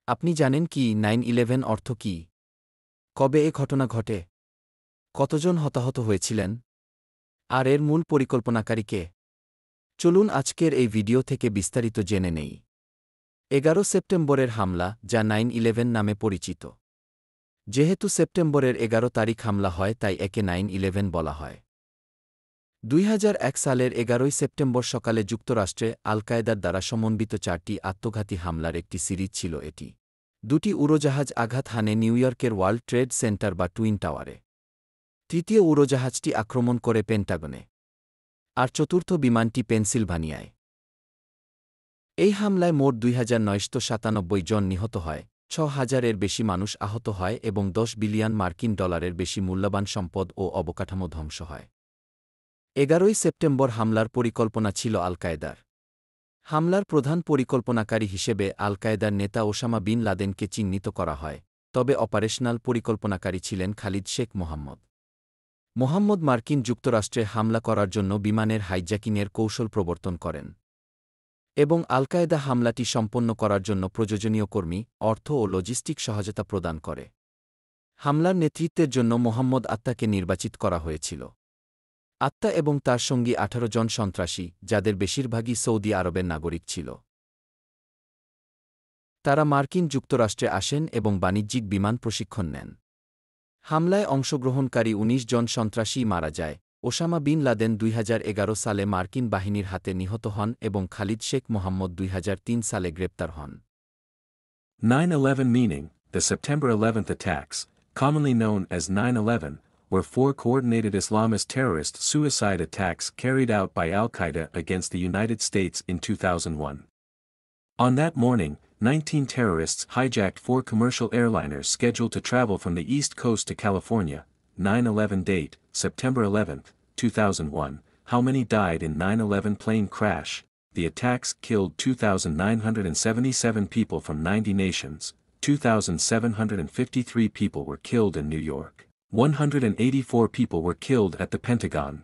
আপনি জানেন কি 9/11 অর্থ কী? কবে এ ঘটনা ঘটে? কতজন হতাহত হয়েছিলেন? আর এর মূল পরিকল্পনাকারী কে? চলুন আজকের এই ভিডিও থেকে বিস্তারিত জেনে নেই। 11 সেপ্টেম্বরের হামলা, যা 9/11 নামে পরিচিত। যেহেতু সেপ্টেম্বরের 11 তারিখ হামলা হয় তাই একে 9/11 বলা হয়। 2001 সালের 11 সেপ্টেম্বর সকালে যুক্তরাষ্ট্রে আল কায়েদার দ্বারা সমন্বিত 4টি আত্মঘাতী হামলার একটি সিরিজ ছিল এটি। 2টি উড়োজাহাজ আঘাত হানে নিউইয়র্কের ওয়ার্ল্ড ট্রেড সেন্টার বা টুইন টাওয়ারে। তৃতীয় উড়োজাহাজটি আক্রমণ করে পেন্টাগনে। আর চতুর্থ বিমানটি পেনসিলভানিয়ায়। এই হামলায় মোট 2997 জন নিহত হয়, 6,000-এর বেশি মানুষ আহত হয় এবং $10 বিলিয়ন বেশি মূল্যবান সম্পদ ও অবকাঠামো ধ্বংস হয়। 11 সেপ্টেম্বর হামলার পরিকল্পনা ছিল আল কায়েদার। হামলার প্রধান পরিকল্পনাকারী হিসেবে আল কায়েদার নেতা ওসামা বিন লাদেনকে চিহ্নিত করা হয়, তবে অপারেশনাল পরিকল্পনাকারী ছিলেন খালিদ শেখ মোহাম্মদ। মোহাম্মদ মার্কিন যুক্তরাষ্ট্রে হামলা করার জন্য বিমানের হাইজ্যাকিংয়ের কৌশল প্রবর্তন করেন এবং আল কায়েদা হামলাটি সম্পন্ন করার জন্য প্রয়োজনীয় কর্মী, অর্থ ও লজিস্টিক সহায়তা প্রদান করে। হামলার নেতৃত্বের জন্য মোহাম্মদ আত্তাকে নির্বাচিত করা হয়েছিল। আত্তা এবং তার সঙ্গী 18 জন সন্ত্রাসী, যাদের বেশিরভাগই সৌদি আরবের নাগরিক ছিল। তারা মার্কিন যুক্তরাষ্ট্রে আসেন এবং বাণিজ্যিক বিমান প্রশিক্ষণ নেন। হামলায় অংশগ্রহণকারী 19 জন সন্ত্রাসী মারা যায়। ওসামা বিন লাদেন 2011 সালে মার্কিন বাহিনীর হাতে নিহত হন এবং খালিদ শেখ মোহাম্মদ 2003 সালে গ্রেপ্তার হন। 9/11 meaning, the September 11th attacks, commonly known as 9/11, were four coordinated Islamist terrorist suicide attacks carried out by al-Qaeda against the United States in 2001. On that morning, 19 terrorists hijacked four commercial airliners scheduled to travel from the East Coast to California. 9/11 date, September 11, 2001. How many died in 9/11 plane crash? The attacks killed 2,977 people from 90 nations. 2,753 people were killed in New York. 184 people were killed at the Pentagon.